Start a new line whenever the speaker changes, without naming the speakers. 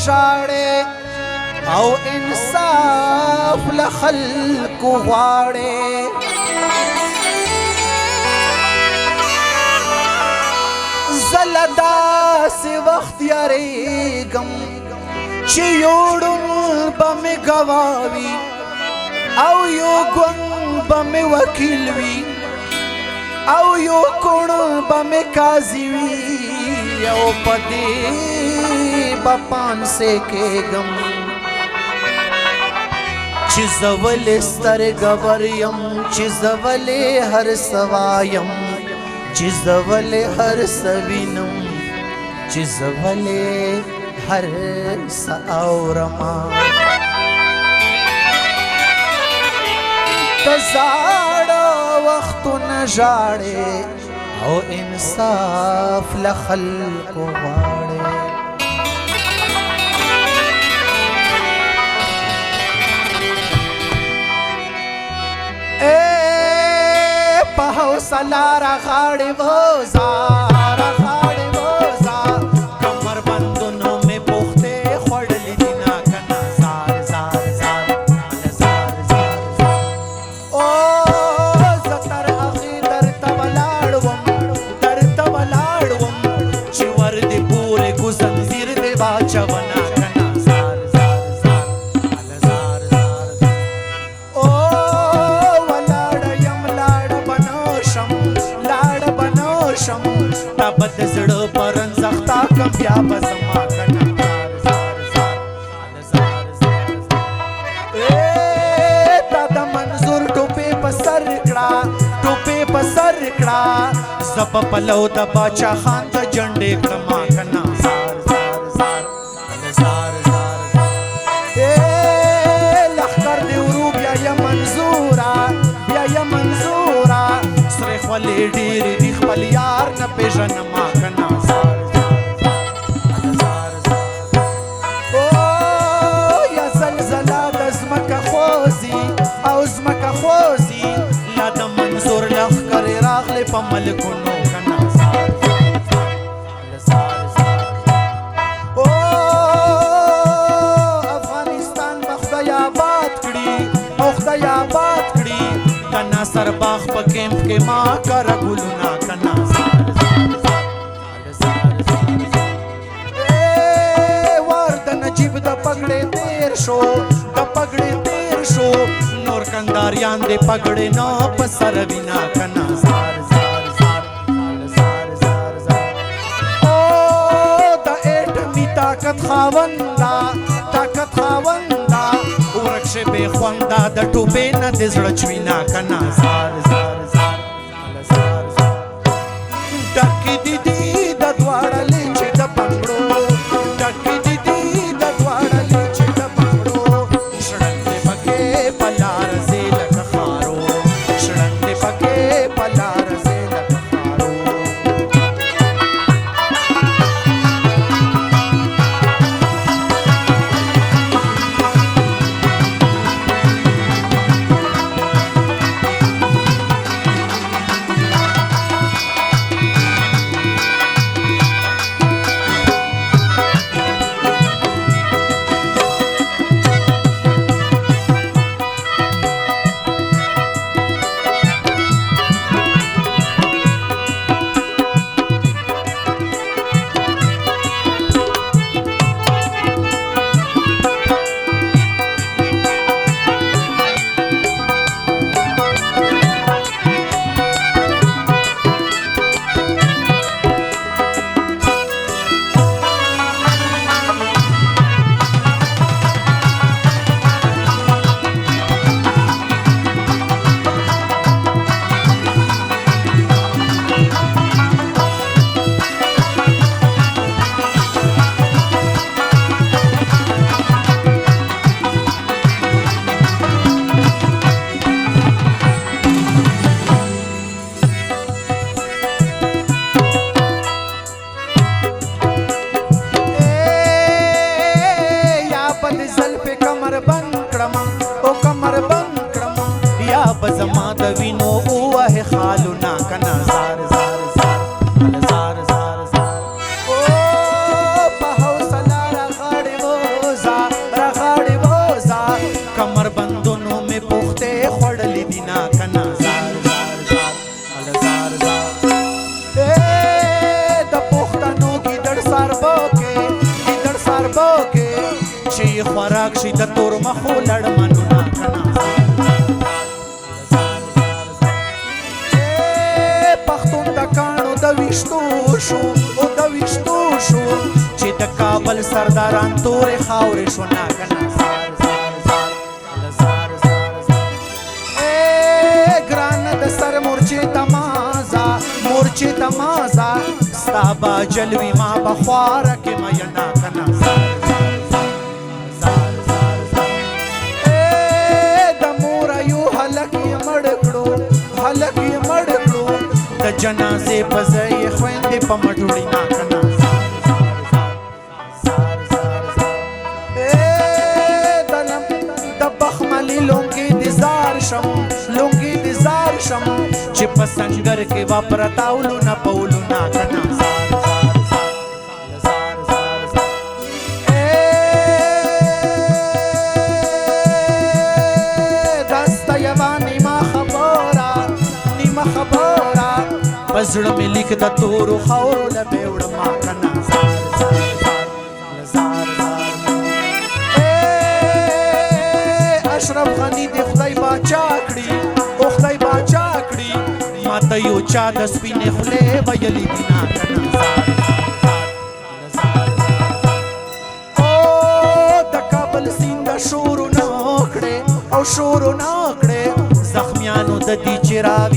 ژاړې او انصاف له خلکو غواړې زه له داسې وخت یریږم چې یو ړوند به مې ګواه وي او یو ګونګ به مې وکیل وي او یو کوڼ به مې قاضي وي او په دې به پانسې کېږم چې زه ولې سترګور یم چې زه ولې هر څه وایم چې زه ولې هر څه وینم چې زه ولې هر څه اورمه ته زاړه وختونه ژاړې او انصاف له خلکو غواړې په حوصله راغاړې وځه راغاړې وځه کمر بندونو مې پوښتې خوړلې دي نه که نه زار زار زار زار زار او زه تر هغې درته ولاړ وم چې ور دې پورې کو زنځیر دې واچونه که نه زار زار زار زار زار او تا به د زړه پرن زختا کم بیا به زما که نه زار زار زار تا د منظور ټوپې په سر کړه ټوپې په سر کړه زه به پلو د باچا خان ته جنډې کړمه که نه زار زار زار زار زار لښکر دې ورو بیا یې منظوره بیا یې منظوره سرې خولې ډېرې دي خپل یار نه پېژنمه که نه زار زار او یا زلزله د ځمکه خوځي او ځمکه خوځي لا د منظور لښکرې راغلې په ملکونو که نه زار زار او افغانستان به خدای آباد کړي او خدای آباد کړي که ناصر باغ په کیمپ کې ما کره ګلونه که نه د پګړې تیر شو د پګړې تیر شو نور کنداریان دې پګړې نه په سر وینا که نه زار زار زار زار زار زار او د ایټمي طاقت خاونده ورک شي بې خونده د ټوپې نه دې زړه چوینا که نه زار زار زار زار زار ډکې دي دي د دواړه لیچې د پګړو ډکې دي دي د دواړه لیچې د پګړو شړندې پکې په لار ځې لکه خارو شړندې پکې په لار ځې لکه خارو چې خوراک شي د تور مخو لړمنونه کنه پښتون د کاڼو د ویشتو شو او د ویشتو شو چې د کابل سرداران تورې خاورې شو نه کنه ګرانه د سر مورچې تمازه ستا با جلوي ما بخواره کې مینا کنه د مور یو هلک یې مړ کړو د جنازې په ځای یې خویندې په مټوړي نه کنه د بخملي لونګې د زار شم چې په سنګر کې وا پرتاولو نه پولو نه کنه دسته یوه نیمه خبره په زړه مې لیک د تورو خاورو له بیوړه ما کنه اشرف غني د خدای باچا کړي ما ته یو چا د سپینې خولې ویلي دي نه کنه د کابل سیند شور نه کړې زخمیانو د دې چې راوي